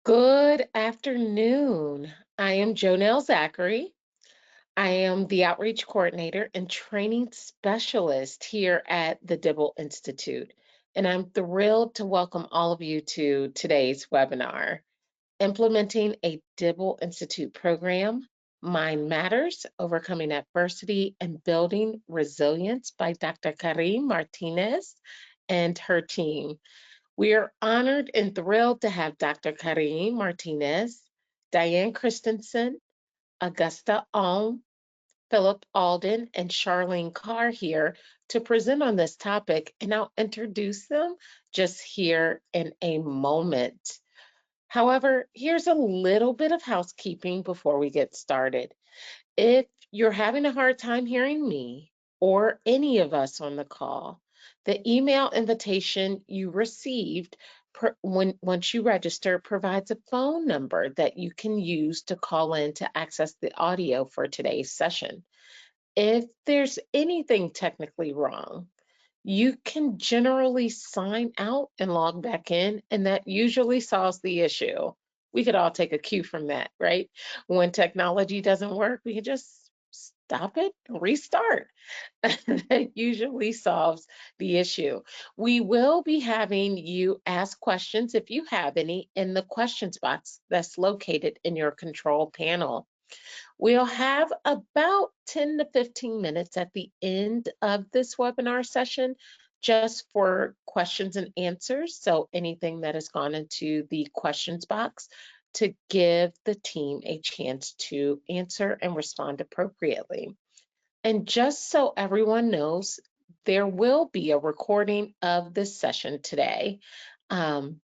Good afternoon. I am Jonelle Zachary. I am the Outreach Coordinator and Training Specialist here at the Dibble Institute, and I'm thrilled to welcome all of you to today's webinar, Implementing a Dibble Institute Program, Mind Matters, Overcoming Adversity and Building Resilience by Dr. Karim Martinez and her team. We are honored and thrilled to have Dr. Karim Martinez, Diane Christensen, Augusta Alm, Philip Alden, and Charlene Carr here to present on this topic, and I'll introduce them just here in a moment. However, here's a little bit of housekeeping before we get started. If you're having a hard time hearing me or any of us on the call, the email invitation you received once you register provides a phone number that you can use to call in to access the audio for today's session. If there's anything technically wrong, you can generally sign out and log back in, and that usually solves the issue. We could all take a cue from that, right? When technology doesn't work, we can just stop it and restart. That usually solves the issue. We will be having you ask questions if you have any in the questions box that's located in your control panel. We'll have about 10 to 15 minutes at the end of this webinar session just for questions and answers. So anything that has gone into the questions box to give the team a chance to answer and respond appropriately. And just so everyone knows, there will be a recording of this session today um,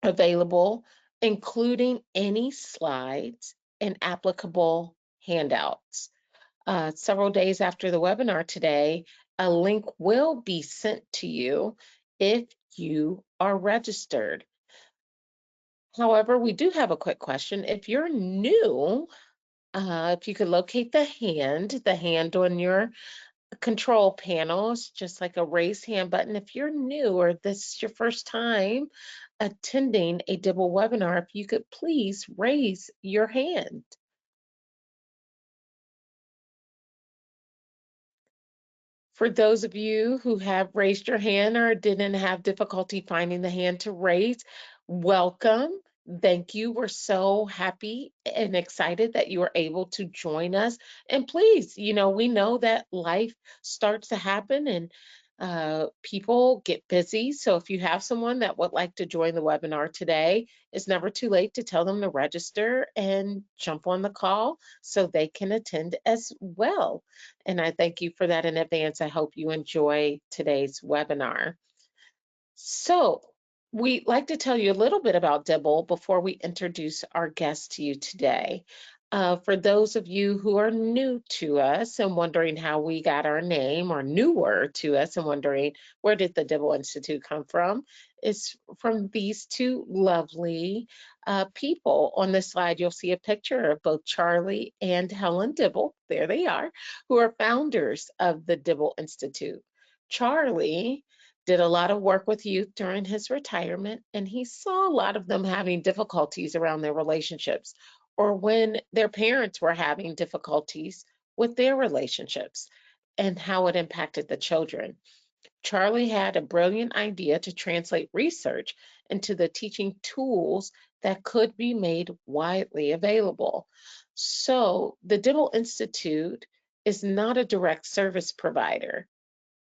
available, including any slides and applicable handouts. Several days after the webinar today, a link will be sent to you if you are registered. However, we do have a quick question. If you're new, if you could locate the hand on your control panel, it's just like a raise hand button. If you're new or this is your first time attending a Dibble webinar, if you could please raise your hand. For those of you who have raised your hand or didn't have difficulty finding the hand to raise, welcome. Thank you. We're so happy and excited that you are able to join us. And please, we know that life starts to happen and people get busy. So if you have someone that would like to join the webinar today, it's never too late to tell them to register and jump on the call so they can attend as well. And I thank you for that in advance. I hope you enjoy today's webinar. So we'd like to tell you a little bit about Dibble before we introduce our guest to you today. For those of you who are new to us and wondering how we got our name, or newer to us and wondering where did the Dibble Institute come from, it's from these two lovely people. On this slide, you'll see a picture of both Charlie and Helen Dibble. There they are, who are founders of the Dibble Institute. Charlie did a lot of work with youth during his retirement, and he saw a lot of them having difficulties around their relationships or when their parents were having difficulties with their relationships and how it impacted the children. Charlie had a brilliant idea to translate research into the teaching tools that could be made widely available. So the Dibble Institute is not a direct service provider.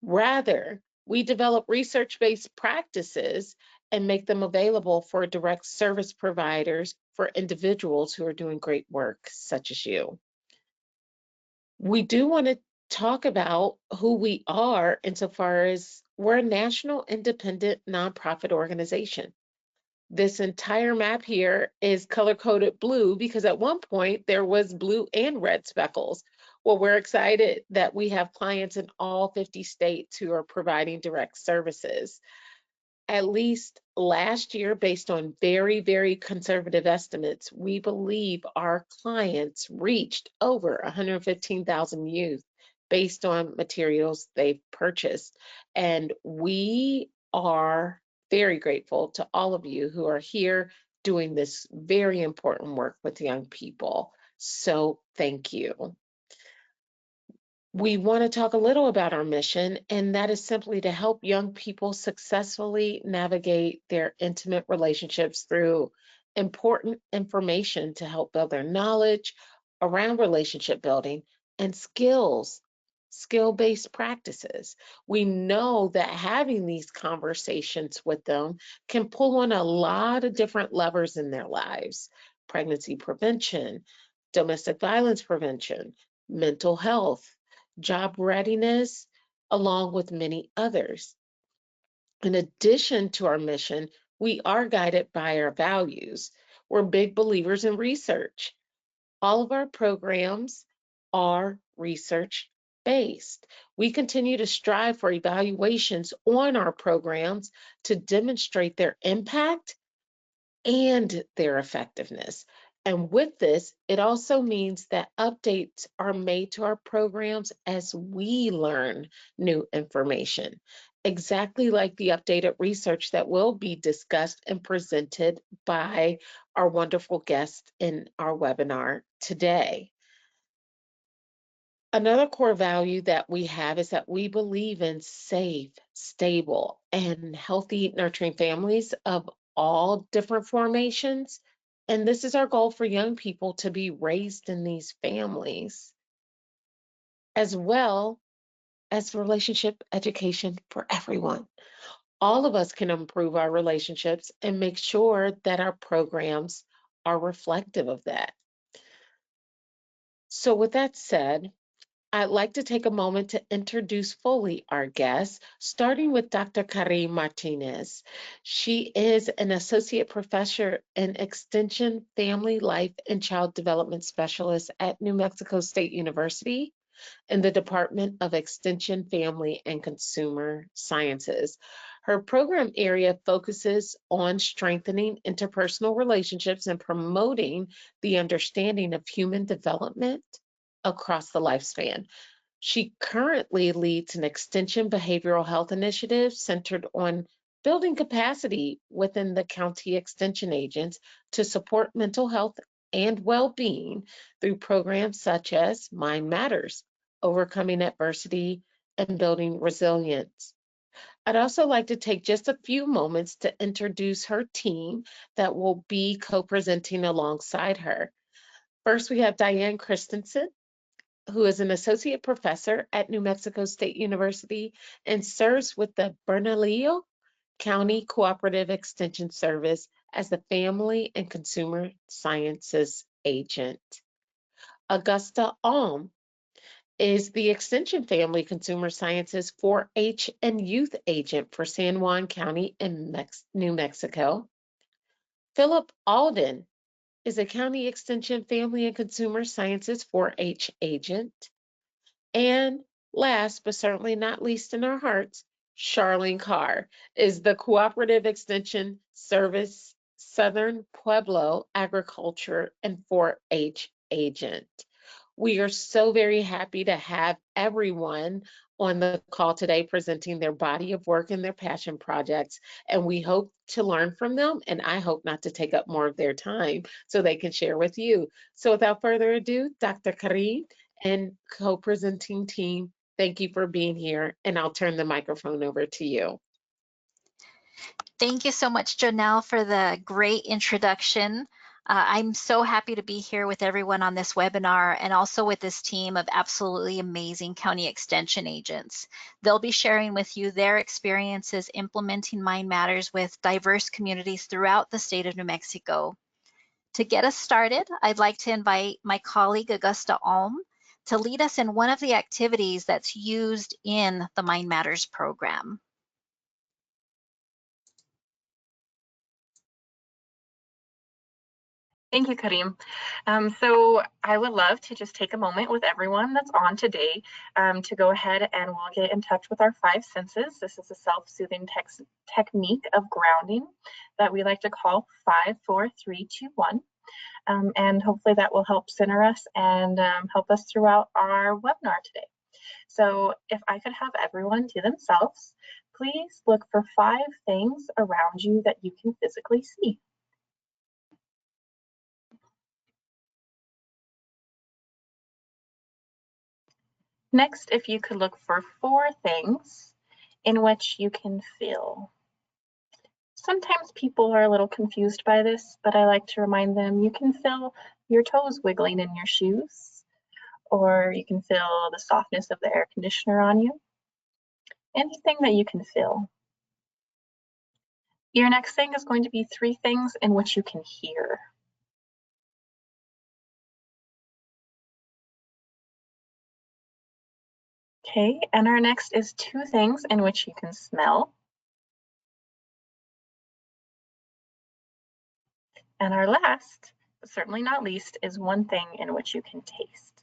Rather, we develop research-based practices and make them available for direct service providers for individuals who are doing great work, such as you. We do want to talk about who we are insofar as we're a national independent nonprofit organization. This entire map here is color-coded blue because at one point there was blue and red speckles. Well, we're excited that we have clients in all 50 states who are providing direct services. At least last year, based on very, very conservative estimates, we believe our clients reached over 115,000 youth based on materials they've purchased. And we are very grateful to all of you who are here doing this very important work with young people. So thank you. We want to talk a little about our mission, and that is simply to help young people successfully navigate their intimate relationships through important information to help build their knowledge around relationship building and skill-based practices. We know that having these conversations with them can pull on a lot of different levers in their lives: pregnancy prevention, domestic violence prevention, mental health, job readiness, along with many others. In addition to our mission, we are guided by our values. We're big believers in research. All of our programs are research based. We continue to strive for evaluations on our programs to demonstrate their impact and their effectiveness. And with this, it also means that updates are made to our programs as we learn new information, exactly like the updated research that will be discussed and presented by our wonderful guest in our webinar today. Another core value that we have is that we believe in safe, stable, and healthy nurturing families of all different formations. And this is our goal for young people to be raised in these families, as well as relationship education for everyone. All of us can improve our relationships and make sure that our programs are reflective of that. So, with that said, I'd like to take a moment to introduce fully our guest, starting with Dr. Karim Martinez. She is an associate professor in Extension, Family, Life, and Child Development Specialist at New Mexico State University in the Department of Extension, Family, and Consumer Sciences. Her program area focuses on strengthening interpersonal relationships and promoting the understanding of human development across the lifespan. She currently leads an extension behavioral health initiative centered on building capacity within the county extension agents to support mental health and well-being through programs such as Mind Matters, Overcoming Adversity, and Building Resilience. I'd also like to take just a few moments to introduce her team that will be co-presenting alongside her. First, we have Diane Christensen, who is an associate professor at New Mexico State University and serves with the Bernalillo County Cooperative Extension Service as the Family and Consumer Sciences Agent. Augusta Alm is the Extension Family Consumer Sciences 4-H and Youth Agent for San Juan County in New Mexico. Philip Alden is a County Extension Family and Consumer Sciences 4-H Agent. And last but certainly not least in our hearts, Charlene Carr is the Cooperative Extension Service Southern Pueblo Agriculture and 4-H agent. We are so very happy to have everyone on the call today presenting their body of work and their passion projects, and we hope to learn from them, and I hope not to take up more of their time so they can share with you. So without further ado, Dr. Karim and co-presenting team, thank you for being here, and I'll turn the microphone over to you. Thank you so much, Jonelle, for the great introduction. I'm so happy to be here with everyone on this webinar and also with this team of absolutely amazing county extension agents. They'll be sharing with you their experiences implementing Mind Matters with diverse communities throughout the state of New Mexico. To get us started, I'd like to invite my colleague, Augusta Alm, to lead us in one of the activities that's used in the Mind Matters program. Thank you, Karim. So I would love to just take a moment with everyone that's on today to go ahead and we'll get in touch with our 5 senses. This is a self-soothing technique of grounding that we like to call 5, 4, 3, 2, 1. And hopefully that will help center us and help us throughout our webinar today. So if I could have everyone to themselves, please look for 5 things around you that you can physically see. Next, if you could look for 4 things in which you can feel. Sometimes people are a little confused by this, but I like to remind them you can feel your toes wiggling in your shoes, or you can feel the softness of the air conditioner on you. Anything that you can feel. Your next thing is going to be 3 things in which you can hear. Okay, and our next is 2 things in which you can smell. And our last, but certainly not least, is 1 thing in which you can taste.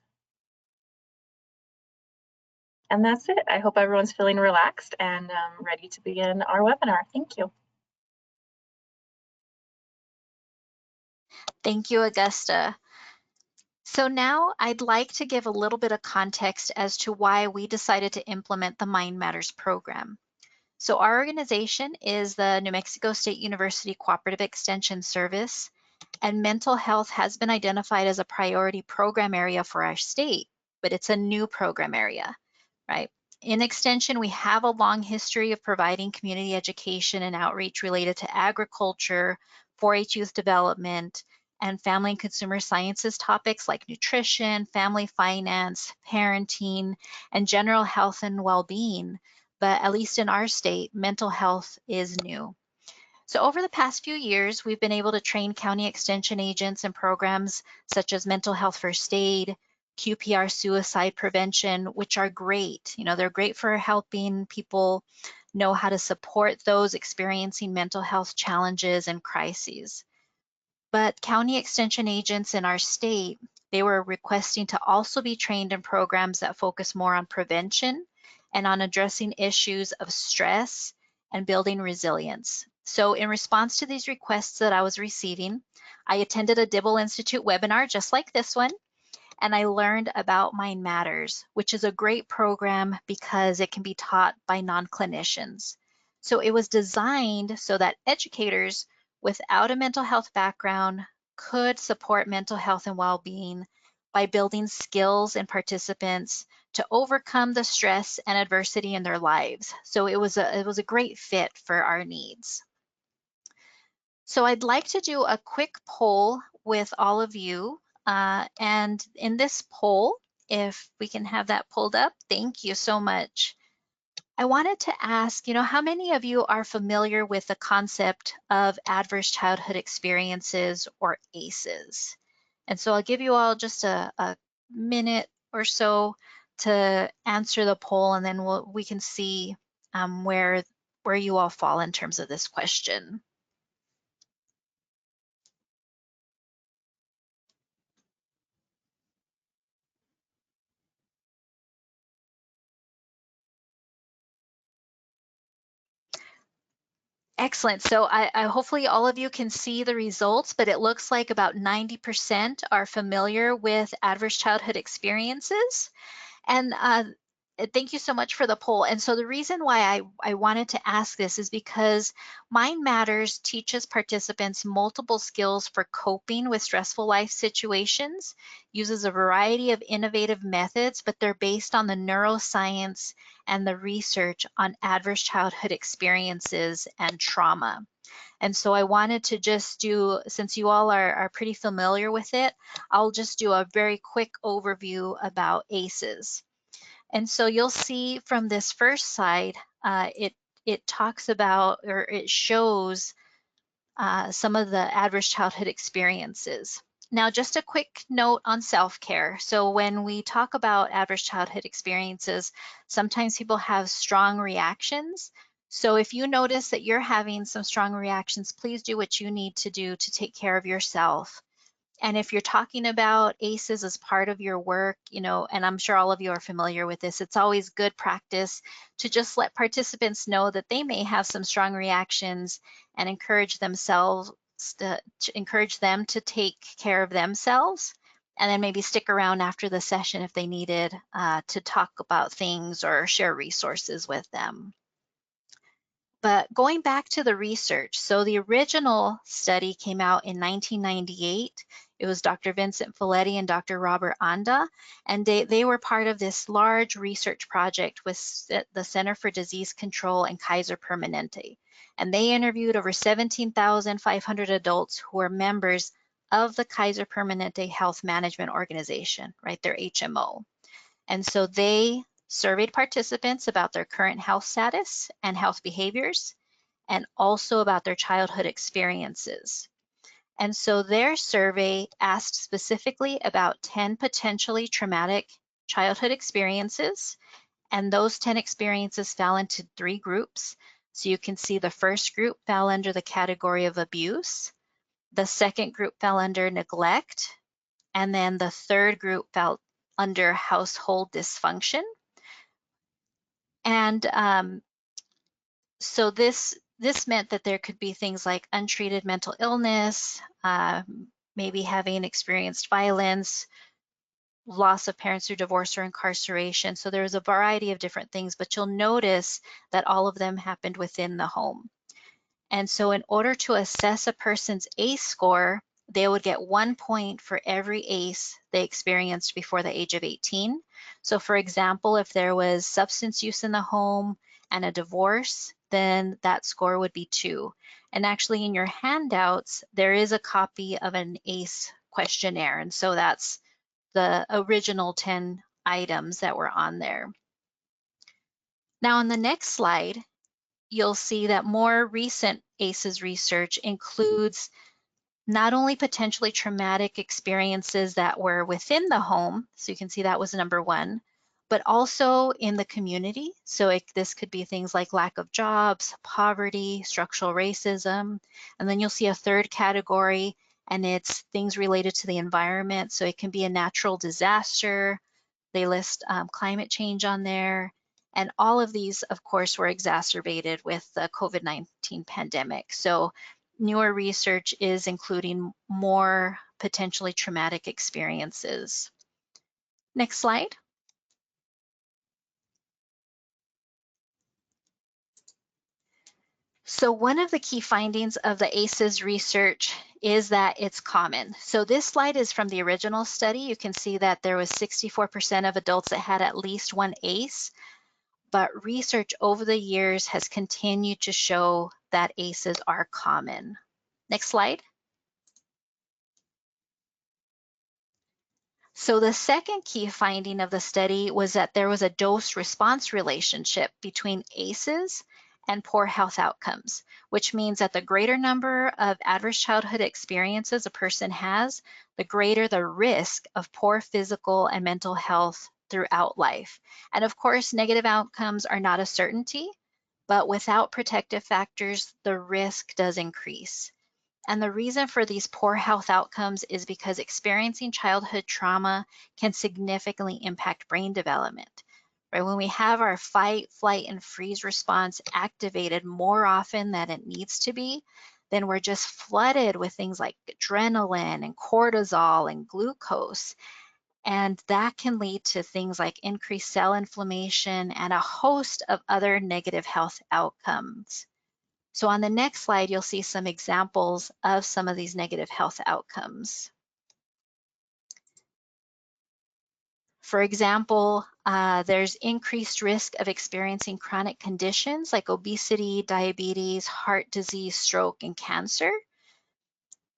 And that's it. I hope everyone's feeling relaxed and ready to begin our webinar. Thank you. Thank you, Augusta. So now I'd like to give a little bit of context as to why we decided to implement the Mind Matters program. So our organization is the New Mexico State University Cooperative Extension Service, and mental health has been identified as a priority program area for our state, but it's a new program area, right? In Extension, we have a long history of providing community education and outreach related to agriculture, 4-H youth development, and family and consumer sciences topics like nutrition, family finance, parenting, and general health and well-being. But at least in our state, mental health is new. So over the past few years, we've been able to train county extension agents in programs such as mental health first aid, QPR suicide prevention, which are great. You know, they're great for helping people know how to support those experiencing mental health challenges and crises. But county extension agents in our state, they were requesting to also be trained in programs that focus more on prevention and on addressing issues of stress and building resilience. So in response to these requests that I was receiving, I attended a Dibble Institute webinar just like this one, and I learned about Mind Matters, which is a great program because it can be taught by non-clinicians. So it was designed so that educators without a mental health background could support mental health and well-being by building skills in participants to overcome the stress and adversity in their lives. So it was a great fit for our needs. So I'd like to do a quick poll with all of you. And in this poll, if we can have that pulled up, thank you so much. I wanted to ask, how many of you are familiar with the concept of adverse childhood experiences or ACEs? And so I'll give you all just a minute or so to answer the poll, and then we can see where you all fall in terms of this question. Excellent. So I hopefully all of you can see the results, but it looks like about 90% are familiar with adverse childhood experiences. And thank you so much for the poll. And so the reason why I wanted to ask this is because Mind Matters teaches participants multiple skills for coping with stressful life situations, uses a variety of innovative methods, but they're based on the neuroscience and the research on adverse childhood experiences and trauma. And so I wanted to just do, since you all are pretty familiar with it, I'll just do a very quick overview about ACEs. And so you'll see from this first slide, it talks about, or it shows some of the adverse childhood experiences. Now, just a quick note on self-care. So when we talk about adverse childhood experiences, sometimes people have strong reactions. So if you notice that you're having some strong reactions, please do what you need to do to take care of yourself. And if you're talking about ACEs as part of your work, and I'm sure all of you are familiar with this, it's always good practice to just let participants know that they may have some strong reactions and encourage them to take care of themselves, and then maybe stick around after the session if they needed to talk about things or share resources with them. But going back to the research, so the original study came out in 1998. It was Dr. Vincent Folletti and Dr. Robert Anda, and they were part of this large research project with the Center for Disease Control and Kaiser Permanente. And they interviewed over 17,500 adults who were members of the Kaiser Permanente Health Management Organization, right, their HMO. And so they surveyed participants about their current health status and health behaviors, and also about their childhood experiences. And so their survey asked specifically about 10 potentially traumatic childhood experiences, and those 10 experiences fell into 3 groups. So you can see the first group fell under the category of abuse, the second group fell under neglect, and then the third group fell under household dysfunction. And so this meant that there could be things like untreated mental illness, maybe having experienced violence, loss of parents through divorce or incarceration. So there was a variety of different things, but you'll notice that all of them happened within the home. And so in order to assess a person's ACE score, they would get 1 point for every ACE they experienced before the age of 18. So for example, if there was substance use in the home and a divorce, then that score would be 2. And actually in your handouts, there is a copy of an ACE questionnaire. And so that's the original 10 items that were on there. Now on the next slide, you'll see that more recent ACEs research includes not only potentially traumatic experiences that were within the home, so you can see that was number 1, but also in the community. So this could be things like lack of jobs, poverty, structural racism, and then you'll see a third category, and it's things related to the environment. So it can be a natural disaster. They list climate change on there. And all of these, of course, were exacerbated with the COVID-19 pandemic. So newer research is including more potentially traumatic experiences. Next slide. So one of the key findings of the ACEs research is that it's common. So this slide is from the original study. You can see that there was 64% of adults that had at least one ACE. But research over the years has continued to show that ACEs are common. Next slide. So the second key finding of the study was that there was a dose-response relationship between ACEs and poor health outcomes, which means that the greater number of adverse childhood experiences a person has, the greater the risk of poor physical and mental health throughout life. And of course, negative outcomes are not a certainty, but without protective factors, the risk does increase. And the reason for these poor health outcomes is because experiencing childhood trauma can significantly impact brain development. Right? When we have our fight, flight, and freeze response activated more often than it needs to be, then we're just flooded with things like adrenaline and cortisol and glucose. And that can lead to things like increased cell inflammation and a host of other negative health outcomes. So on the next slide, you'll see some examples of some of these negative health outcomes. For example, there's increased risk of experiencing chronic conditions like obesity, diabetes, heart disease, stroke, and cancer.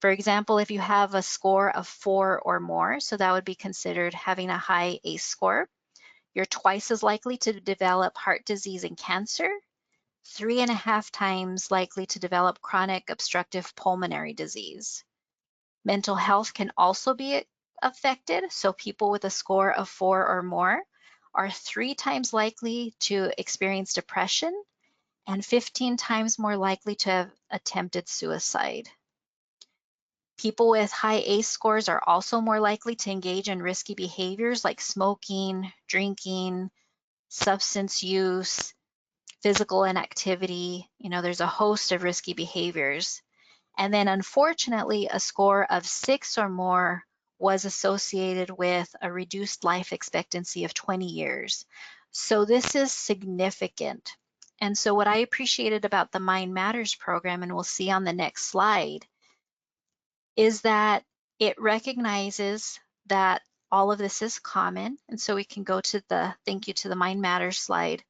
For example, if you have a score of 4 or more, so that would be considered having a high ACE score, you're twice as likely to develop heart disease and cancer, 3.5 times likely to develop chronic obstructive pulmonary disease. Mental health can also be affected, so people with a score of 4 or more are 3 times likely to experience depression and 15 times more likely to have attempted suicide. People with high ACE scores are also more likely to engage in risky behaviors like smoking, drinking, substance use, physical inactivity. There's a host of risky behaviors. And then unfortunately, a score of 6 or more was associated with a reduced life expectancy of 20 years. So this is significant. And so what I appreciated about the Mind Matters program, and we'll see on the next slide, is that It recognizes that all of this is common, and so we can go to the thank you to the Mind Matters slide.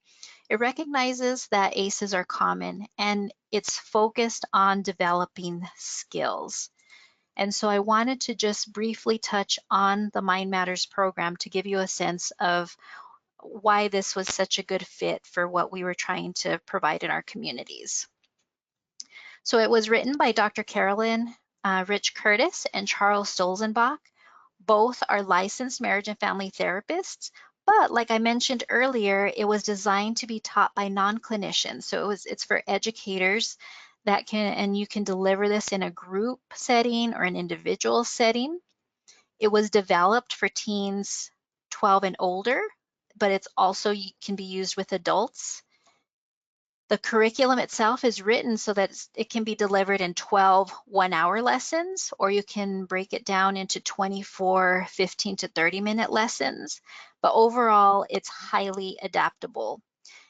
It recognizes that ACEs are common, and it's focused on developing skills. And so I wanted to just briefly touch on the Mind Matters program to give you a sense of why this was such a good fit for what we were trying to provide in our communities. So it was written by Dr. Carolyn Rich Curtis and Charles Stolzenbach. Both are licensed marriage and family therapists, but like I mentioned earlier, it was designed to be taught by non-clinicians. So it's for educators that can, and you can deliver this in a group setting or an individual setting. It was developed for teens 12 and older, but it's also can be used with adults. The curriculum itself is written so that it can be delivered in 12 one-hour lessons, or you can break it down into 24 15 to 30-minute lessons. But overall, it's highly adaptable,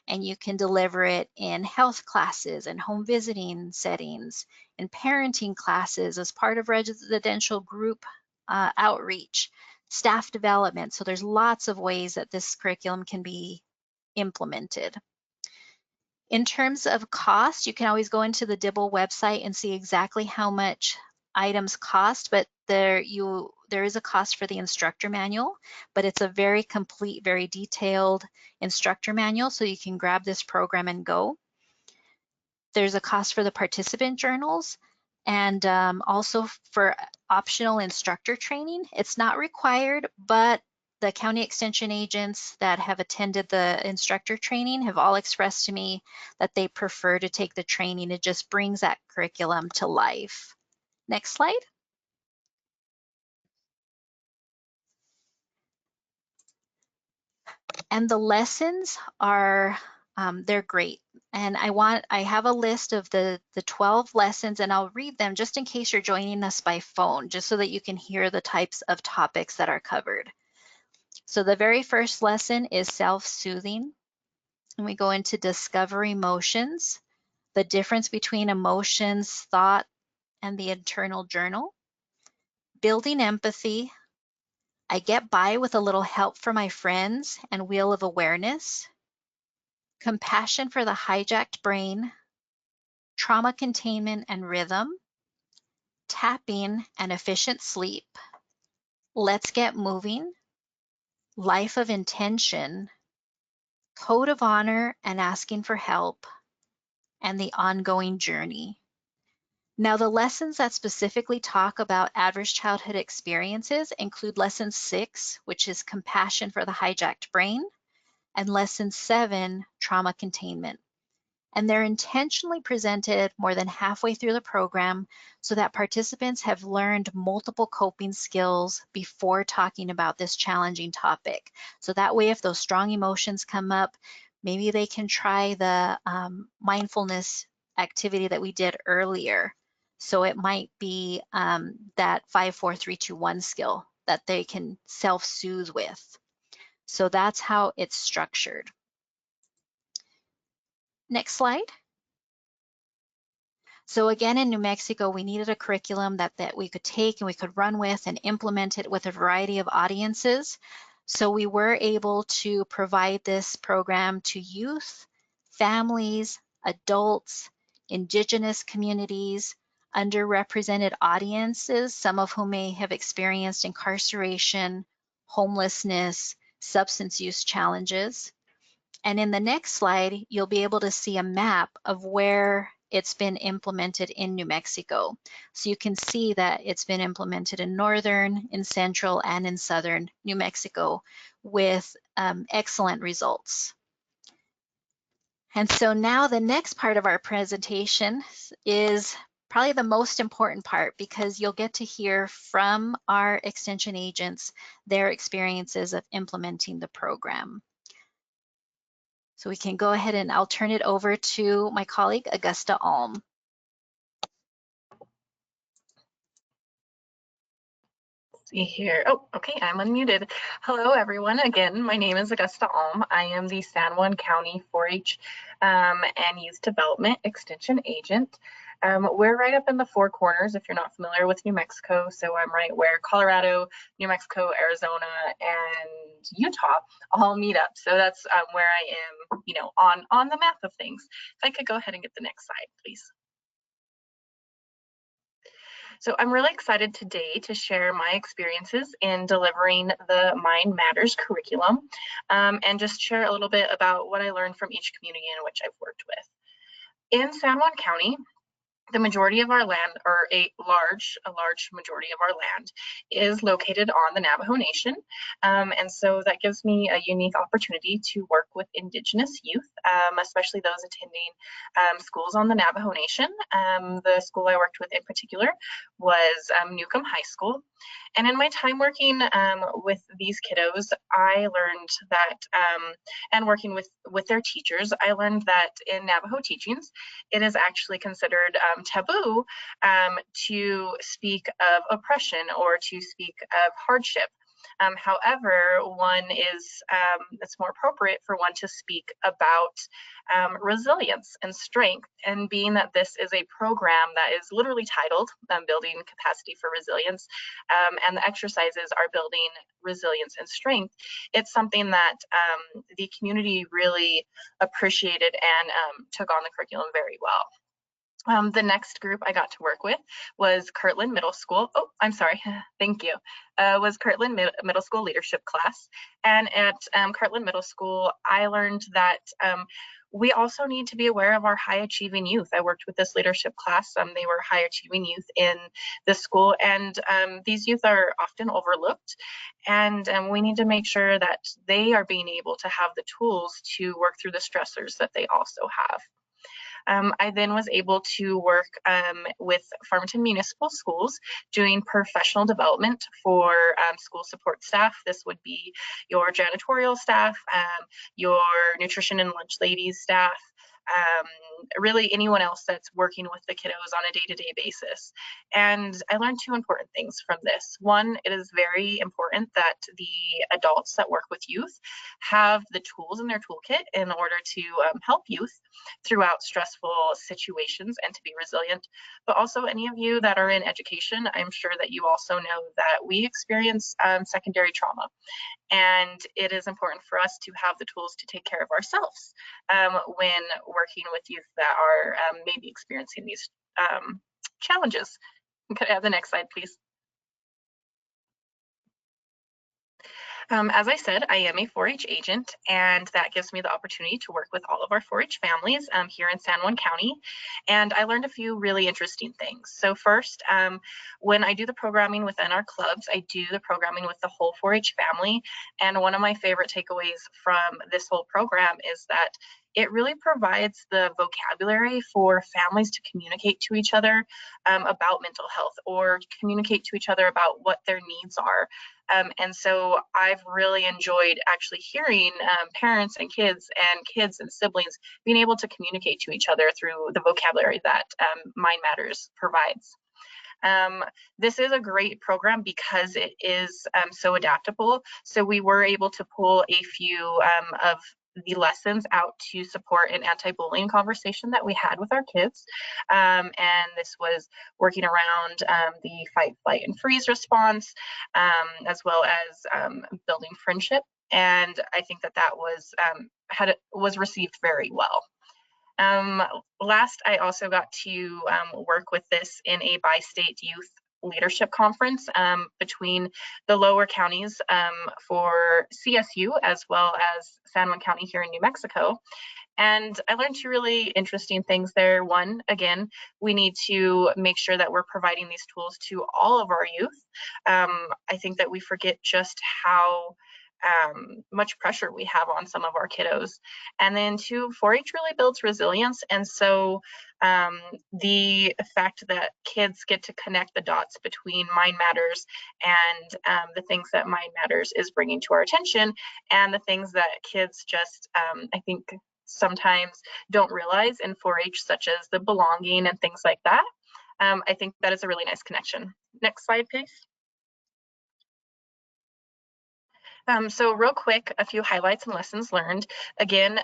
and you can deliver it in health classes and home visiting settings, in parenting classes as part of residential group outreach, staff development. So there's lots of ways that this curriculum can be implemented. In terms of cost, you can always go into the DIBEL website and see exactly how much items cost, but there is a cost for the instructor manual, but it's a very complete, very detailed instructor manual, so you can grab this program and go. There's a cost for the participant journals, and also for optional instructor training. It's not required, but the county extension agents that have attended the instructor training have all expressed to me that they prefer to take the training. It just brings that curriculum to life. Next slide. And the lessons are, they're great. And I have a list of the 12 lessons, and I'll read them just in case you're joining us by phone, just so that you can hear the types of topics that are covered. So the very first lesson is self-soothing, and we go into discover emotions, the difference between emotions, thought, and the internal journal. Building empathy, I get by with a little help from my friends, and wheel of awareness. Compassion for the hijacked brain, trauma containment and rhythm, tapping and efficient sleep, let's get moving, life of intention, code of honor and asking for help, and the ongoing journey. Now, the lessons that specifically talk about adverse childhood experiences include lesson 6, which is compassion for the hijacked brain, and lesson 7, trauma containment. And they're intentionally presented more than halfway through the program so that participants have learned multiple coping skills before talking about this challenging topic. So that way, if those strong emotions come up, maybe they can try the mindfulness activity that we did earlier. So it might be that 5, 4, 3, 2, 1 skill that they can self-soothe with. So that's how it's structured. Next slide. So again, in New Mexico, we needed a curriculum that we could take and we could run with and implement it with a variety of audiences. So we were able to provide this program to youth, families, adults, indigenous communities, underrepresented audiences, some of whom may have experienced incarceration, homelessness, substance use challenges. And in the next slide, you'll be able to see a map of where it's been implemented in New Mexico. So you can see that it's been implemented in northern, in central, and in southern New Mexico with excellent results. And so now the next part of our presentation is probably the most important part, because you'll get to hear from our extension agents their experiences of implementing the program. So we can go ahead and I'll turn it over to my colleague, Augusta Alm. See here. Oh, okay, I'm unmuted. Hello, everyone. Again, my name is Augusta Alm. I am the San Juan County 4-H and Youth Development Extension Agent. We're right up in the Four Corners, if you're not familiar with New Mexico. So I'm right where Colorado, New Mexico, Arizona, and Utah all meet up. So that's where I am, on the map of things. If I could go ahead and get the next slide, please. So I'm really excited today to share my experiences in delivering the Mind Matters curriculum and just share a little bit about what I learned from each community in which I've worked with. In San Juan County, the majority of our land, or a large majority of our land, is located on the Navajo Nation. And so that gives me a unique opportunity to work with Indigenous youth, especially those attending schools on the Navajo Nation. The school I worked with in particular was Newcomb High School. And in my time working with these kiddos, I learned that, and working with their teachers, I learned that in Navajo teachings, it is actually considered taboo to speak of oppression or to speak of hardship. However, it's more appropriate for one to speak about resilience and strength. And being that this is a program that is literally titled Building Capacity for Resilience, and the exercises are building resilience and strength, it's something that the community really appreciated and took on the curriculum very well. The next group I got to work with was Kirtland Middle School. Oh, I'm sorry. Thank you. Was Kirtland Middle School leadership class. And at Kirtland Middle School, I learned that we also need to be aware of our high achieving youth. I worked with this leadership class. They were high achieving youth in the school, and these youth are often overlooked. And we need to make sure that they are being able to have the tools to work through the stressors that they also have. I then was able to work with Farmington Municipal Schools doing professional development for school support staff. This would be your janitorial staff, your nutrition and lunch ladies staff, really anyone else that's working with the kiddos on a day-to-day basis. And I learned two important things from this. One, it is very important that the adults that work with youth have the tools in their toolkit in order to help youth throughout stressful situations and to be resilient. But also, any of you that are in education, I'm sure that you also know that we experience secondary trauma. And it is important for us to have the tools to take care of ourselves when working with youth that are maybe experiencing these challenges. Could I have the next slide, please? As I said, I am a 4-H agent, and that gives me the opportunity to work with all of our 4-H families here in San Juan County. And I learned a few really interesting things. So first, when I do the programming within our clubs, I do the programming with the whole 4-H family. And one of my favorite takeaways from this whole program is that it really provides the vocabulary for families to communicate to each other about mental health, or communicate to each other about what their needs are. And so I've really enjoyed actually hearing parents and kids and siblings being able to communicate to each other through the vocabulary that Mind Matters provides. This is a great program because it is so adaptable. So we were able to pull a few of the lessons out to support an anti-bullying conversation that we had with our kids. And this was working around the fight, flight, and freeze response, as well as building friendship. And I think that that was received very well. Last, I also got to work with this in a bi-state youth leadership conference between the lower counties for CSU, as well as San Juan County here in New Mexico. And I learned two really interesting things there. One, again, we need to make sure that we're providing these tools to all of our youth. I think that we forget just how much pressure we have on some of our kiddos. And then two, 4-H really builds resilience. And so the fact that kids get to connect the dots between Mind Matters and the things that Mind Matters is bringing to our attention, and the things that kids just, I think, sometimes don't realize in 4-H, such as the belonging and things like that. I think that is a really nice connection. Next slide, please. So real quick, a few highlights and lessons learned. Again,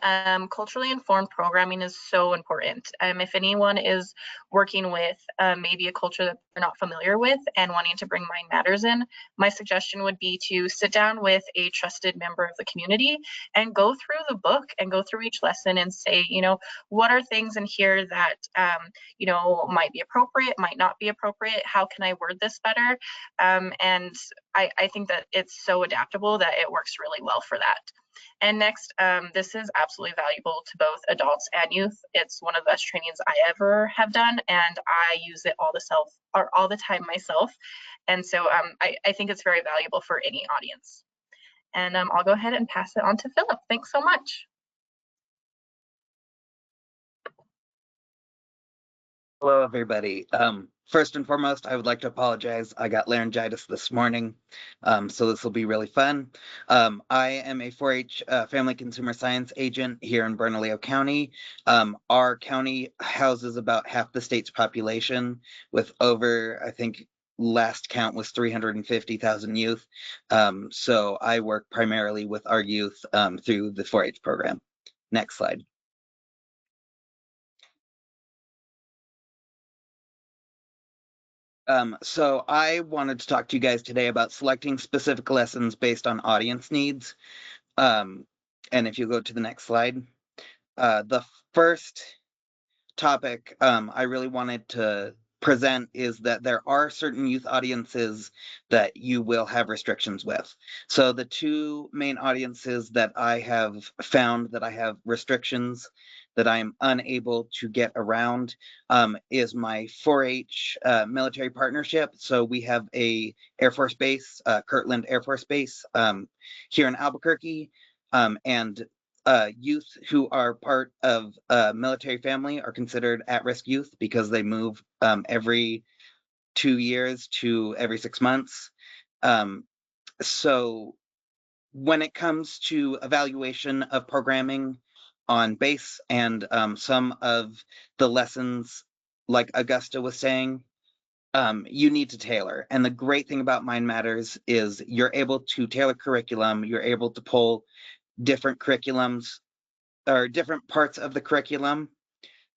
culturally informed programming is so important. If anyone is working with maybe a culture that they're not familiar with and wanting to bring Mind Matters in, my suggestion would be to sit down with a trusted member of the community and go through the book and go through each lesson and say, what are things in here that, might be appropriate, might not be appropriate? How can I word this better? And I think that it's so adaptable that it works really well for that. And next, this is absolutely valuable to both adults and youth. It's one of the best trainings I ever have done, and I use it all the time myself. And so I think it's very valuable for any audience. And I'll go ahead and pass it on to Philip. Thanks so much. Hello, everybody. First and foremost, I would like to apologize. I got laryngitis this morning, so this will be really fun. I am a 4-H family consumer science agent here in Bernalillo County. Our county houses about half the state's population, with over, I think, last count was 350,000 youth. So I work primarily with our youth through the 4-H program. Next slide. So I wanted to talk to you guys today about selecting specific lessons based on audience needs. And if you go to the next slide, the first topic I really wanted to present is that there are certain youth audiences that you will have restrictions with. So the two main audiences that I have found that I have restrictions that I'm unable to get around is my 4-H military partnership. So we have a Air Force base, Kirtland Air Force Base here in Albuquerque, and youth who are part of a military family are considered at-risk youth because they move every 2 years to every 6 months. So when it comes to evaluation of programming on base and some of the lessons, like Augusta was saying, you need to tailor. And the great thing about Mind Matters is you're able to tailor curriculum, you're able to pull different curriculums or different parts of the curriculum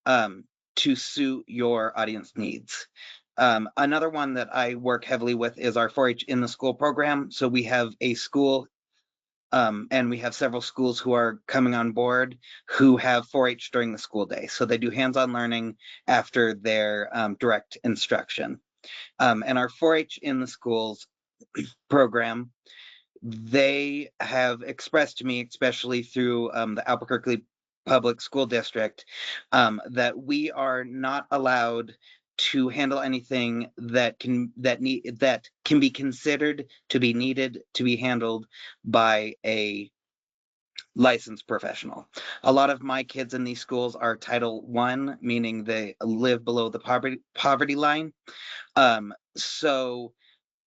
to suit your audience needs. Another one that I work heavily with is our 4-H in the school program. So we have a school and we have several schools who are coming on board who have 4-H during the school day. So they do hands-on learning after their direct instruction. And our 4-H in the schools program, they have expressed to me, especially through the Albuquerque Public School District, that we are not allowed to handle anything that can be considered to be needed to be handled by a licensed professional. A lot of my kids in these schools are Title I, meaning they live below the poverty line. So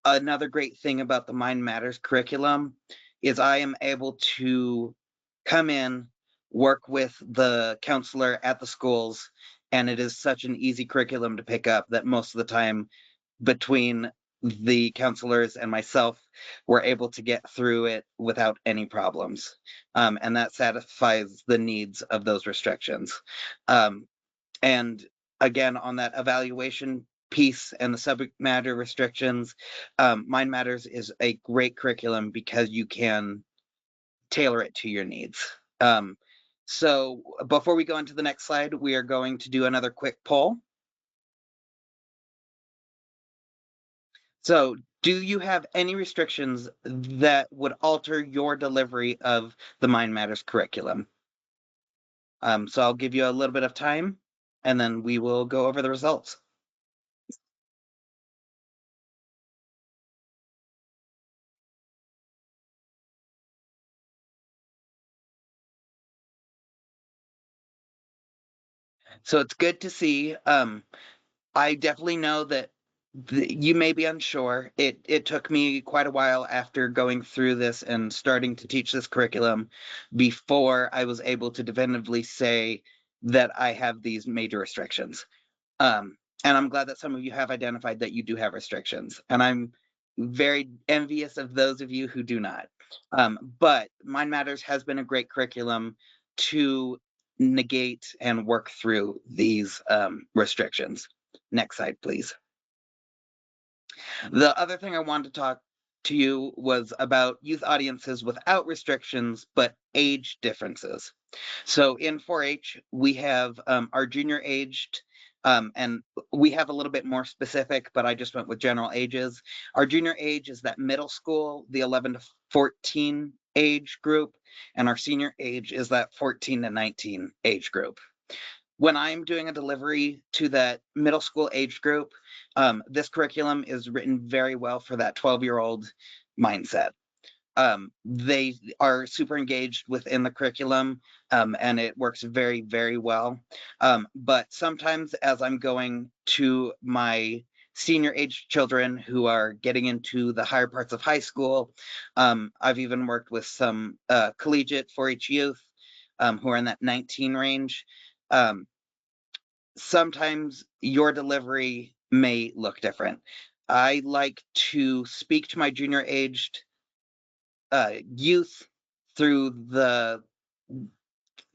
another great thing about the Mind Matters curriculum is I am able to come in, work with the counselor at the schools, and it is such an easy curriculum to pick up that most of the time between the counselors and myself, we're able to get through it without any problems. And that satisfies the needs of those restrictions. And again, on that evaluation piece and the subject matter restrictions, Mind Matters is a great curriculum because you can tailor it to your needs. So before we go into the next slide, we are going to do another quick poll. So do you have any restrictions that would alter your delivery of the Mind Matters curriculum? So I'll give you a little bit of time and then we will go over the results. So it's good to see. I definitely know that you may be unsure. It took me quite a while after going through this and starting to teach this curriculum before I was able to definitively say that I have these major restrictions. And I'm glad that some of you have identified that you do have restrictions. And I'm very envious of those of you who do not. But Mind Matters has been a great curriculum to negate and work through these restrictions. Next slide, please. The other thing I wanted to talk to you was about youth audiences without restrictions, but age differences. So in 4-H, we have our junior aged, and we have a little bit more specific, but I just went with general ages. Our junior age is that middle school, the 11 to 14 age group, and our senior age is that 14 to 19 age group. When I'm doing a delivery to that middle school age group, this curriculum is written very well for that 12-year-old mindset. They are super engaged within the curriculum, and it works very, very well. But sometimes as I'm going to my senior age children who are getting into the higher parts of high school, I've even worked with some collegiate 4-H youth who are in that 19 range. Sometimes your delivery may look different. I like to speak to my junior aged youth through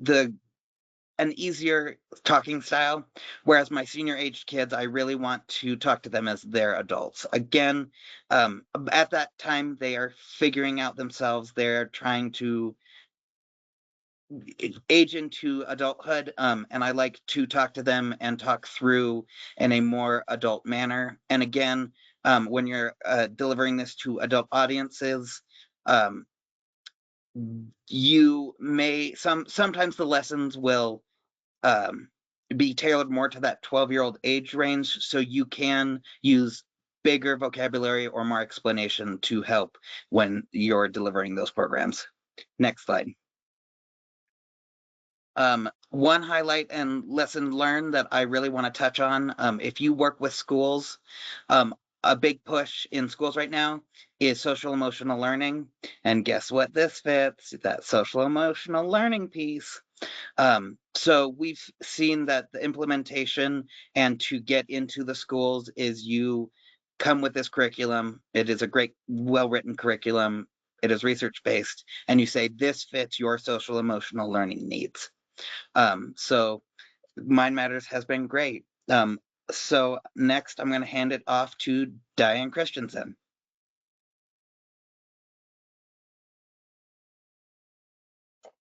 an easier talking style, whereas my senior aged kids, I really want to talk to them as their adults. Again, at that time, they are figuring out themselves. They're trying to age into adulthood, and I like to talk to them and talk through in a more adult manner. And again, when you're delivering this to adult audiences, you may sometimes the lessons will be tailored more to that 12-year-old age range, so you can use bigger vocabulary or more explanation to help when you're delivering those programs. Next slide. One highlight and lesson learned that I really want to touch on, if you work with schools, a big push in schools right now is social emotional learning. And guess what this fits? That social emotional learning piece. So we've seen that the implementation and to get into the schools is you come with this curriculum. It is a great, well-written curriculum. It is research-based, and you say this fits your social emotional learning needs. So Mind Matters has been great. So next, I'm going to hand it off to Diane Christensen.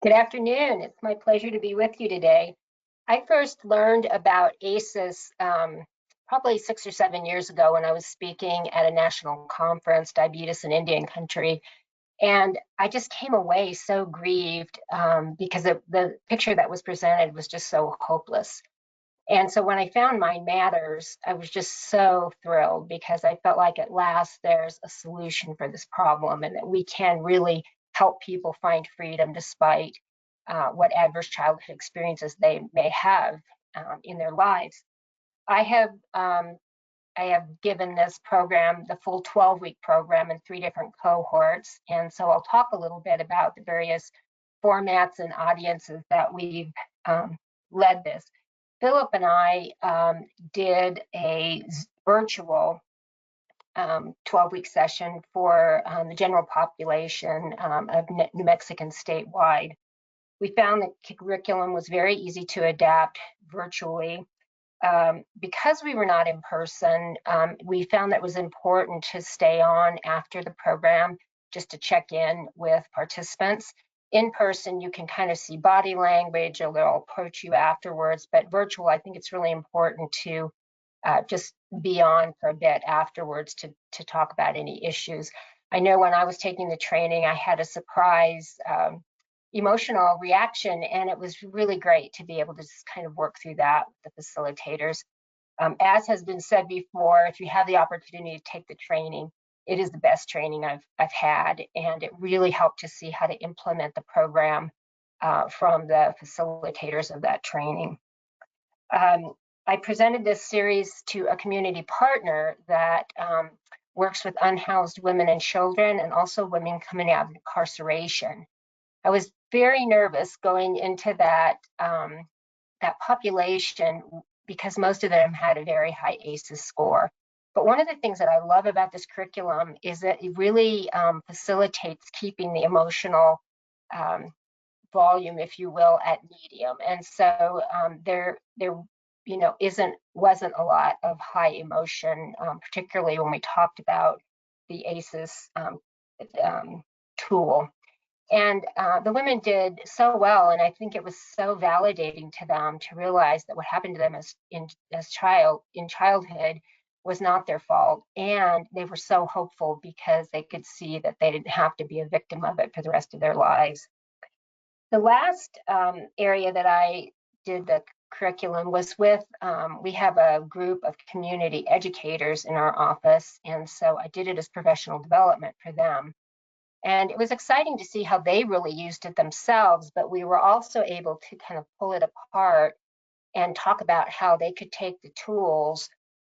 Good afternoon. It's my pleasure to be with you today. I first learned about ACEs probably 6 or 7 years ago when I was speaking at a national conference, Diabetes in Indian Country. And I just came away so grieved because the picture that was presented was just so hopeless. And so when I found Mind Matters, I was just so thrilled because I felt like at last there's a solution for this problem and that we can really help people find freedom despite what adverse childhood experiences they may have in their lives. I have I have given this program the full 12-week program in 3 different cohorts, and so I'll talk a little bit about the various formats and audiences that we've led this. Philip and I did a virtual 12-week session for the general population of New Mexicans statewide. We found the curriculum was very easy to adapt virtually. Because we were not in person, we found that it was important to stay on after the program just to check in with participants. In person, you can kind of see body language or they'll approach you afterwards, but virtual, I think it's really important to just be on for a bit afterwards to talk about any issues. I know when I was taking the training, I had a surprise emotional reaction, and it was really great to be able to just kind of work through that with the facilitators. As has been said before, if you have the opportunity to take the training, it is the best training I've had, and it really helped to see how to implement the program from the facilitators of that training. I presented this series to a community partner that works with unhoused women and children and also women coming out of incarceration. I was very nervous going into that that population because most of them had a very high ACEs score. But one of the things that I love about this curriculum is that it really facilitates keeping the emotional volume, if you will, at medium. And so there wasn't a lot of high emotion, particularly when we talked about the ACEs tool. And the women did so well, and I think it was so validating to them to realize that what happened to them in childhood was not their fault, and they were so hopeful because they could see that they didn't have to be a victim of it for the rest of their lives. The last area that I did the curriculum was with, we have a group of community educators in our office, and so I did it as professional development for them. And it was exciting to see how they really used it themselves, but we were also able to kind of pull it apart and talk about how they could take the tools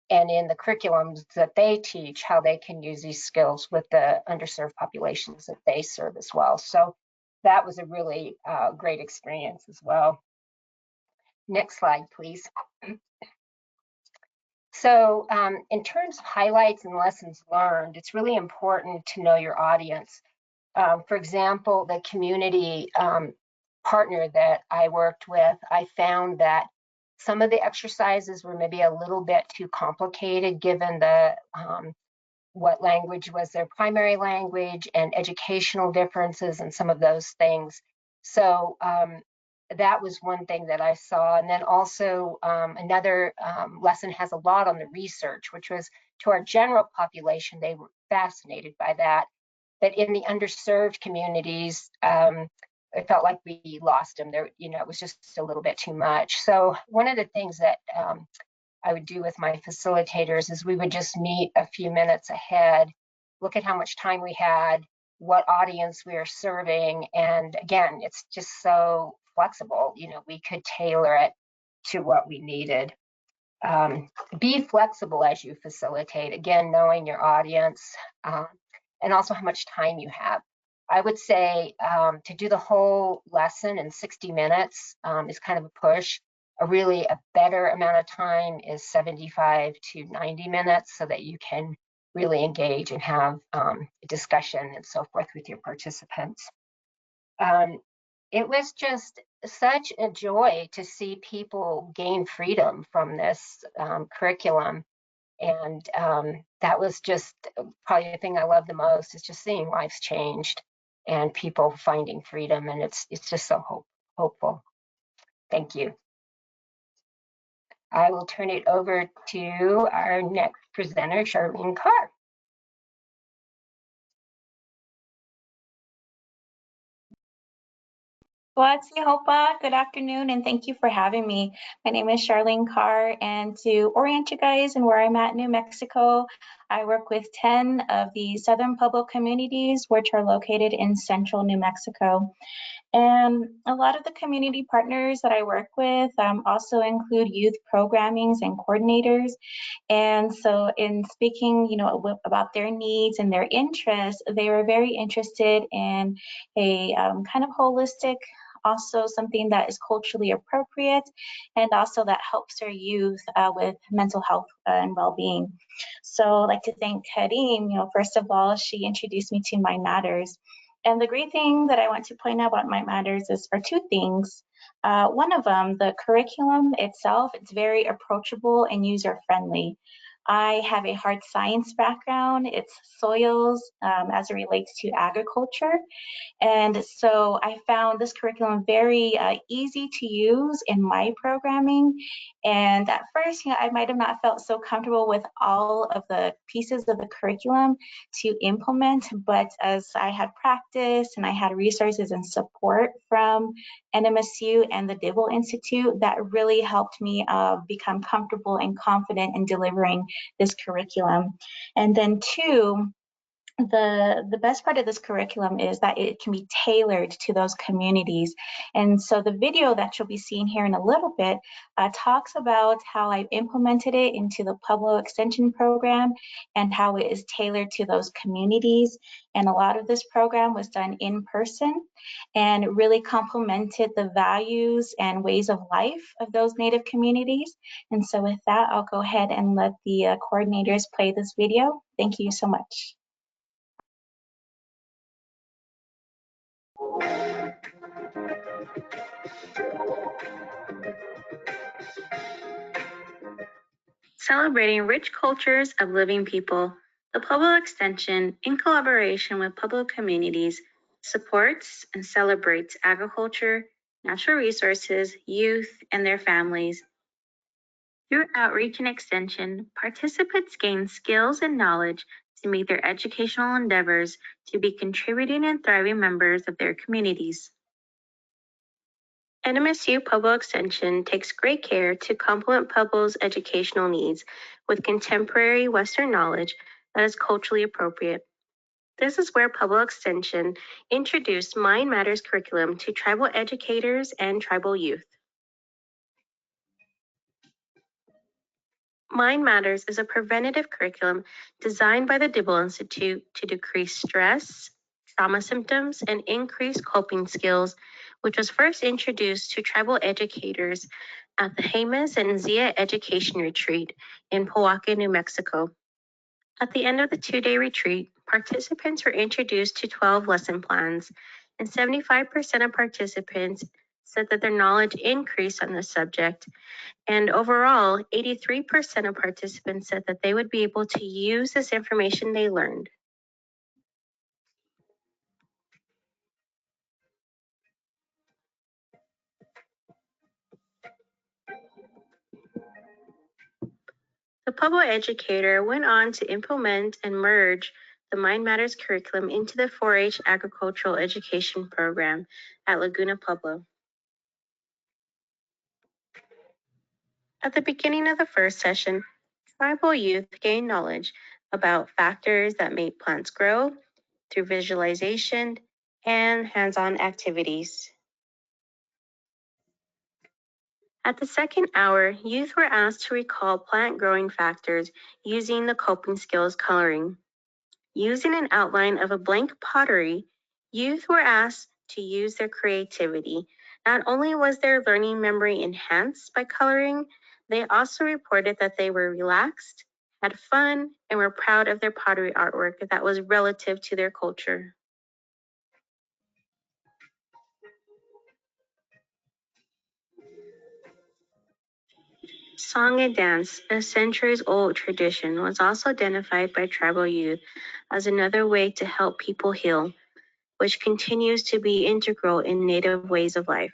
and in the curriculums that they teach, how they can use these skills with the underserved populations that they serve as well. So that was a really great experience as well. Next slide, please. So in terms of highlights and lessons learned, it's really important to know your audience. For example, the community partner that I worked with, I found that some of the exercises were maybe a little bit too complicated given the what language was their primary language and educational differences and some of those things. So that was one thing that I saw. And then also another lesson has a lot on the research, which was to our general population, they were fascinated by that. But in the underserved communities, it felt like we lost them. There, it was just a little bit too much. So one of the things that I would do with my facilitators is we would just meet a few minutes ahead, look at how much time we had, what audience we are serving. And again, it's just so flexible. We could tailor it to what we needed. Be flexible as you facilitate, again, knowing your audience and also how much time you have. I would say to do the whole lesson in 60 minutes is kind of a push. A better amount of time is 75 to 90 minutes so that you can really engage and have a discussion and so forth with your participants. It was just such a joy to see people gain freedom from this curriculum. And that was just probably the thing I love the most, is just seeing lives changed and people finding freedom. And it's just so hopeful. Thank you. I will turn it over to our next presenter, Charlene Carr. Grazie, Hopa. Good afternoon, and thank you for having me. My name is Charlene Carr, and to orient you guys in where I'm at, New Mexico, I work with 10 of the Southern Pueblo communities, which are located in central New Mexico. And a lot of the community partners that I work with also include youth programmings and coordinators. And so in speaking, about their needs and their interests, they were very interested in a kind of holistic, also something that is culturally appropriate, and also that helps our youth with mental health and well-being. So I'd like to thank Karim. First of all, she introduced me to Mind Matters. And the great thing that I want to point out about Mind Matters is for two things. One of them, the curriculum itself, it's very approachable and user-friendly. I have a hard science background. It's soils as it relates to agriculture. And so I found this curriculum very easy to use in my programming. And at first, I might have not felt so comfortable with all of the pieces of the curriculum to implement, but as I had practiced and I had resources and support from NMSU and the Dibble Institute, that really helped me become comfortable and confident in delivering this curriculum. And then two, the best part of this curriculum is that it can be tailored to those communities. And so the video that you'll be seeing here in a little bit talks about how I've implemented it into the Pueblo Extension program and how it is tailored to those communities. And a lot of this program was done in person and really complemented the values and ways of life of those Native communities. And so with that, I'll go ahead and let the coordinators play this video. Thank you so much. Celebrating rich cultures of living people, the Pueblo Extension, in collaboration with Pueblo communities, supports and celebrates agriculture, natural resources, youth, and their families. Through outreach and extension, participants gain skills and knowledge to meet their educational endeavors to be contributing and thriving members of their communities. NMSU Pueblo Extension takes great care to complement Pueblo's educational needs with contemporary Western knowledge that is culturally appropriate. This is where Pueblo Extension introduced Mind Matters curriculum to tribal educators and tribal youth. Mind Matters is a preventative curriculum designed by the Dibble Institute to decrease stress, trauma symptoms, and increase coping skills, which was first introduced to tribal educators at the Jemez and Zia Education Retreat in Pojoaque, New Mexico. At the end of the 2-day retreat, participants were introduced to 12 lesson plans, and 75% of participants said that their knowledge increased on this subject. And overall, 83% of participants said that they would be able to use this information they learned. The Pueblo educator went on to implement and merge the Mind Matters curriculum into the 4-H agricultural education program at Laguna Pueblo. At the beginning of the first session, tribal youth gained knowledge about factors that make plants grow through visualization and hands-on activities. At the second hour, youth were asked to recall plant growing factors using the coping skills coloring. Using an outline of a blank pottery, youth were asked to use their creativity. Not only was their learning memory enhanced by coloring, they also reported that they were relaxed, had fun, and were proud of their pottery artwork that was relative to their culture. Song and dance, a centuries-old tradition, was also identified by tribal youth as another way to help people heal, which continues to be integral in Native ways of life.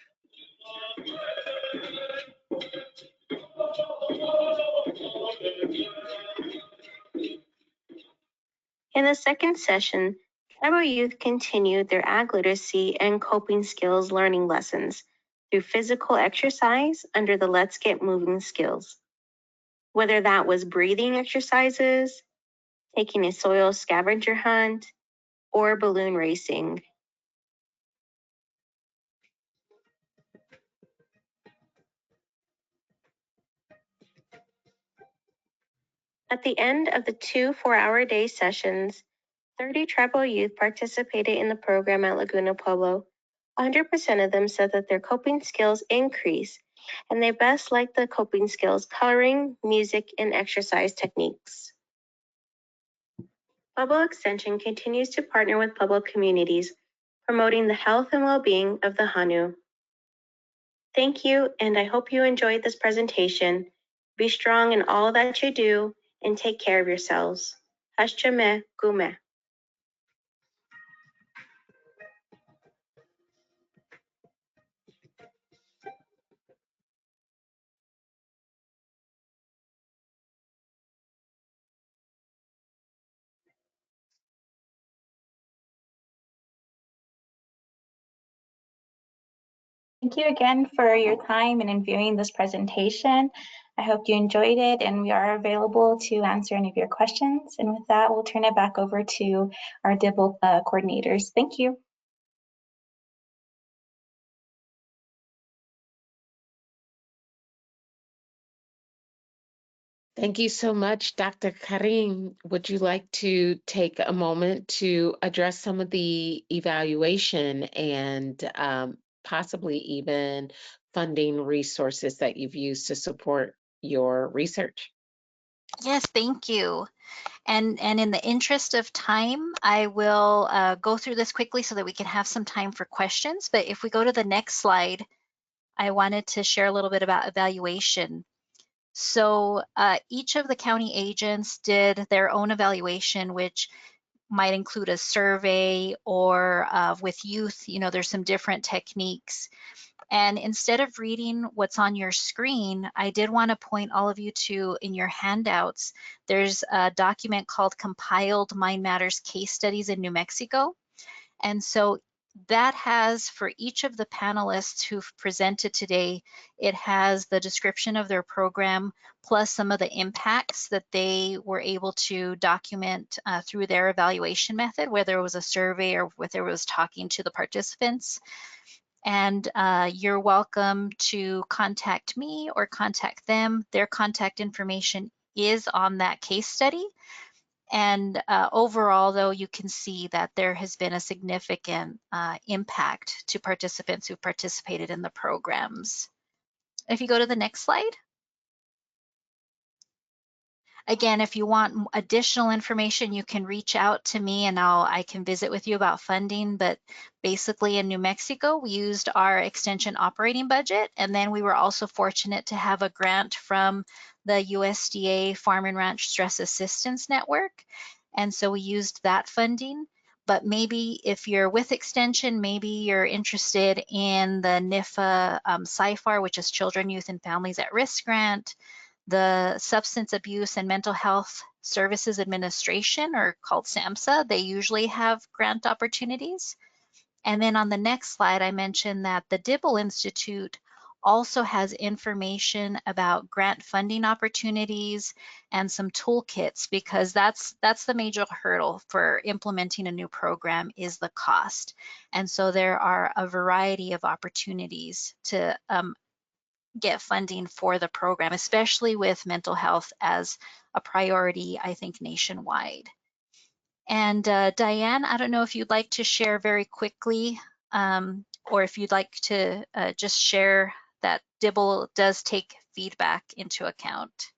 In the second session, tribal youth continued their ag literacy and coping skills learning lessons through physical exercise under the Let's Get Moving skills. Whether that was breathing exercises, taking a soil scavenger hunt, or balloon racing. At the end of the 2 4-hour-a-day sessions, 30 tribal youth participated in the program at Laguna Pueblo. 100% of them said that their coping skills increased, and they best liked the coping skills coloring, music, and exercise techniques. Pueblo Extension continues to partner with Pueblo communities, promoting the health and well-being of the Hanu. Thank you, and I hope you enjoyed this presentation. Be strong in all that you do, and take care of yourselves. Hashchame Gume. Thank you again for your time and in viewing this presentation. I hope you enjoyed it, and we are available to answer any of your questions. And with that, we'll turn it back over to our DIBEL coordinators. Thank you. Thank you so much, Dr. Karim. Would you like to take a moment to address some of the evaluation and possibly even funding resources that you've used to support your research? Yes, thank you. And in the interest of time, I will go through this quickly so that we can have some time for questions. But if we go to the next slide, I wanted to share a little bit about evaluation. So each of the county agents did their own evaluation, which might include a survey, or with youth, there's some different techniques. And instead of reading what's on your screen, I did want to point all of you to, in your handouts, there's a document called Compiled Mind Matters Case Studies in New Mexico. And so that has, for each of the panelists who've presented today, it has the description of their program plus some of the impacts that they were able to document through their evaluation method, whether it was a survey or whether it was talking to the participants. And you're welcome to contact me or contact them. Their contact information is on that case study. And overall, though, you can see that there has been a significant impact to participants who participated in the programs. If you go to the next slide. Again, if you want additional information, you can reach out to me and I can visit with you about funding. But basically in New Mexico, we used our extension operating budget. And then we were also fortunate to have a grant from the USDA Farm and Ranch Stress Assistance Network. And so we used that funding. But maybe if you're with extension, maybe you're interested in the NIFA CIFAR, which is Children, Youth, and Families at Risk grant, the Substance Abuse and Mental Health Services Administration, or called SAMHSA, they usually have grant opportunities. And then on the next slide, I mentioned that the DIBEL Institute also has information about grant funding opportunities and some toolkits, because that's the major hurdle for implementing a new program is the cost. And so there are a variety of opportunities to get funding for the program, especially with mental health as a priority, I think, nationwide. And Diane, I don't know if you'd like to share very quickly, or if you'd like to just share that DIBEL does take feedback into account.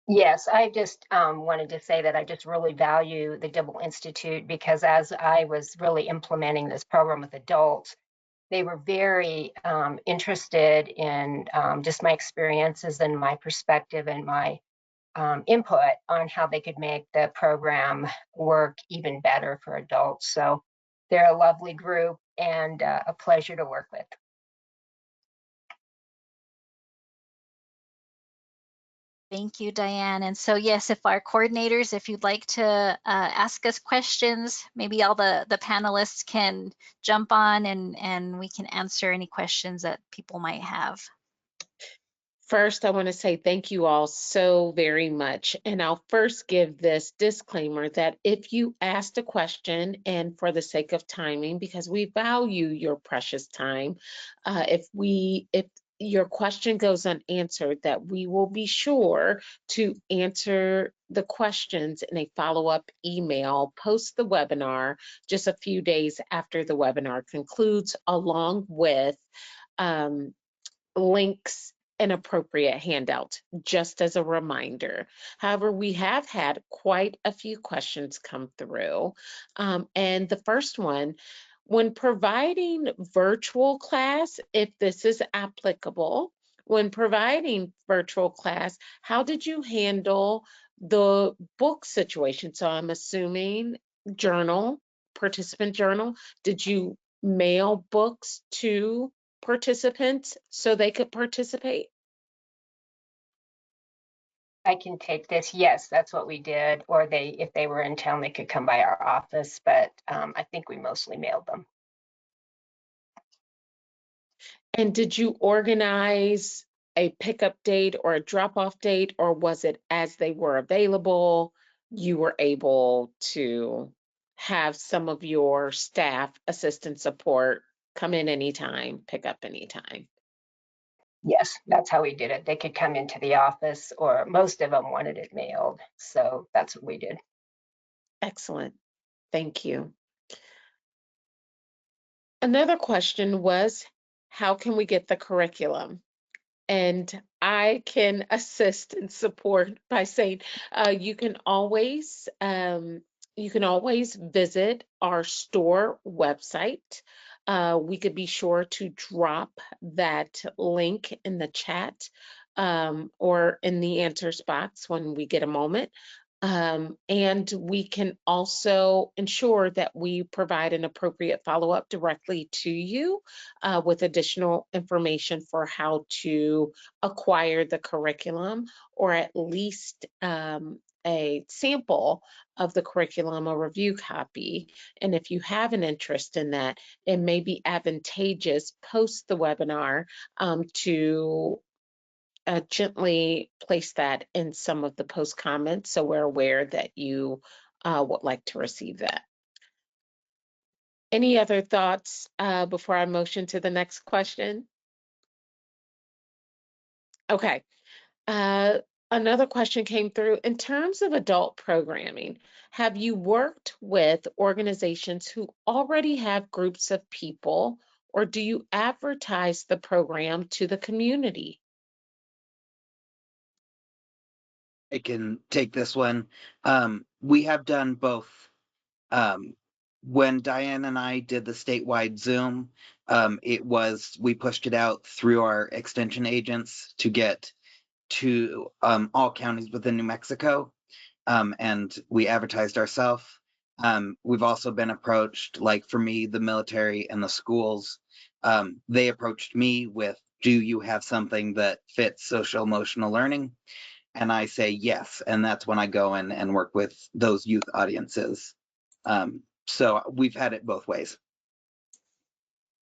Yes, I just wanted to say that I just really value the DIBEL Institute, because as I was really implementing this program with adults, they were very interested in just my experiences and my perspective and my input on how they could make the program work even better for adults. So they're a lovely group and a pleasure to work with. Thank you, Diane. And so yes, if our coordinators, if you'd like to ask us questions, maybe all the panelists can jump on and we can answer any questions that people might have. First, I want to say thank you all so very much. And I'll first give this disclaimer that if you asked a question, and for the sake of timing, because we value your precious time, if your question goes unanswered, that we will be sure to answer the questions in a follow-up email post the webinar just a few days after the webinar concludes, along with links and appropriate handouts, just as a reminder. However, we have had quite a few questions come through. And the first one, when providing virtual class, if this is applicable, when providing virtual class, how did you handle the book situation? So I'm assuming journal, participant journal. Did you mail books to participants so they could participate? I can take this. Yes, that's what we did. Or if they were in town, they could come by our office, but I think we mostly mailed them. And did you organize a pickup date or a drop-off date, or was it as they were available, you were able to have some of your staff assistant support come in anytime, pick up anytime? Yes, that's how we did it. They could come into the office, or most of them wanted it mailed. So that's what we did. Excellent. Thank you. Another question was, how can we get the curriculum? And I can assist and support by saying you can always visit our store website. We could be sure to drop that link in the chat or in the answers box when we get a moment. And we can also ensure that we provide an appropriate follow-up directly to you with additional information for how to acquire the curriculum, or at least a sample of the curriculum, a review copy. And if you have an interest in that, it may be advantageous post the webinar to gently place that in some of the post comments so we're aware that you would like to receive that. Any other thoughts before I motion to the next question? Okay. Uh, Another question came through. In terms of adult programming, have you worked with organizations who already have groups of people, or do you advertise the program to the community? I can take this one. We have done both. Um, when Diane and I did the statewide Zoom, we pushed it out through our extension agents to get to all counties within New Mexico, and we advertised ourselves. We've also been approached, like for me, the military and the schools. They approached me with, "Do you have something that fits social emotional learning?" And I say yes, and that's when I go in and work with those youth audiences. So we've had it both ways.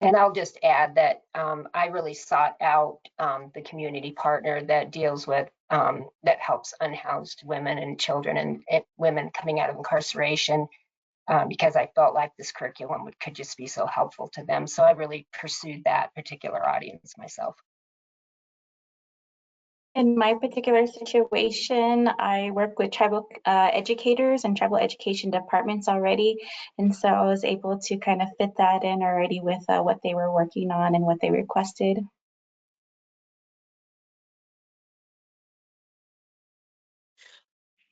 And I'll just add that I really sought out the community partner that deals with, that helps unhoused women and children and women coming out of incarceration, because I felt like this curriculum could just be so helpful to them. So I really pursued that particular audience myself. In my particular situation, I work with tribal educators and tribal education departments already. And so I was able to kind of fit that in already with what they were working on and what they requested.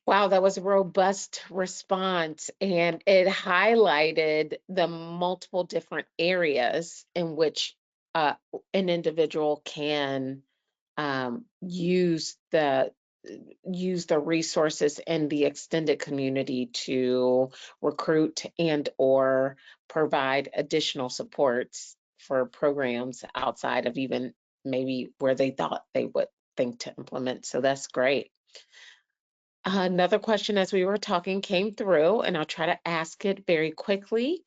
Wow, that was a robust response, and it highlighted the multiple different areas in which an individual can use the resources in the extended community to recruit and or provide additional supports for programs outside of even maybe where they thought they would think to implement. So that's great. Another question as we were talking came through, and I'll try to ask it very quickly.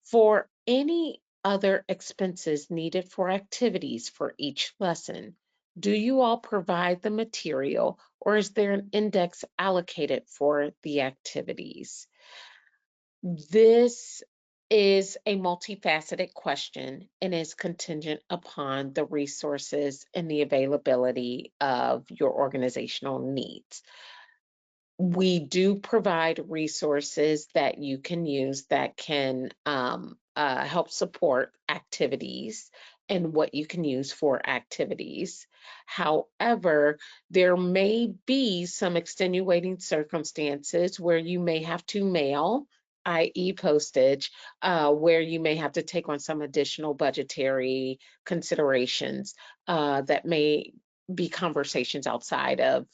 For any other expenses needed for activities for each lesson, do you all provide the material, or is there an index allocated for the activities? This is a multifaceted question and is contingent upon the resources and the availability of your organizational needs. We do provide resources that you can use that can help support activities and what you can use for activities. However, there may be some extenuating circumstances where you may have to mail, i.e. postage, where you may have to take on some additional budgetary considerations that may be conversations outside of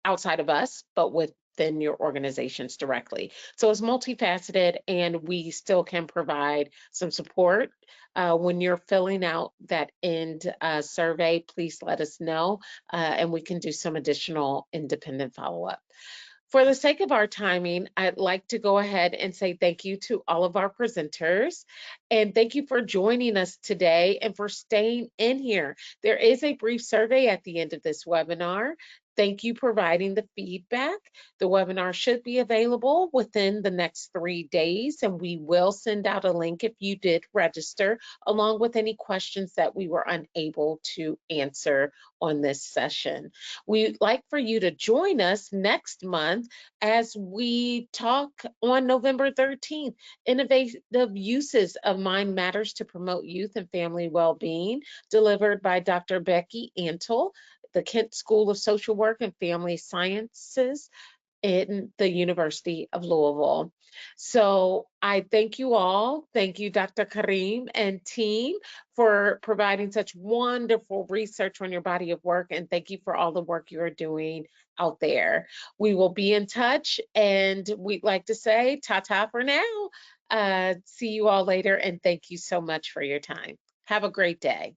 us, but within your organizations directly. So it's multifaceted, and we still can provide some support. When you're filling out that end survey, please let us know, and we can do some additional independent follow-up. For the sake of our timing, I'd like to go ahead and say thank you to all of our presenters. And thank you for joining us today and for staying in here. There is a brief survey at the end of this webinar. Thank you for providing the feedback. The webinar should be available within the next 3 days, and we will send out a link if you did register, along with any questions that we were unable to answer on this session. We'd like for you to join us next month as we talk on November 13th, innovative uses of Mind Matters to promote youth and family well-being, delivered by Dr. Becky Antle, the Kent School of Social Work and Family Sciences in the University of Louisville. So I thank you all. Thank you, Dr. Kareem and team, for providing such wonderful research on your body of work. And thank you for all the work you are doing out there. We will be in touch, and we'd like to say ta-ta for now. See you all later, and thank you so much for your time. Have a great day.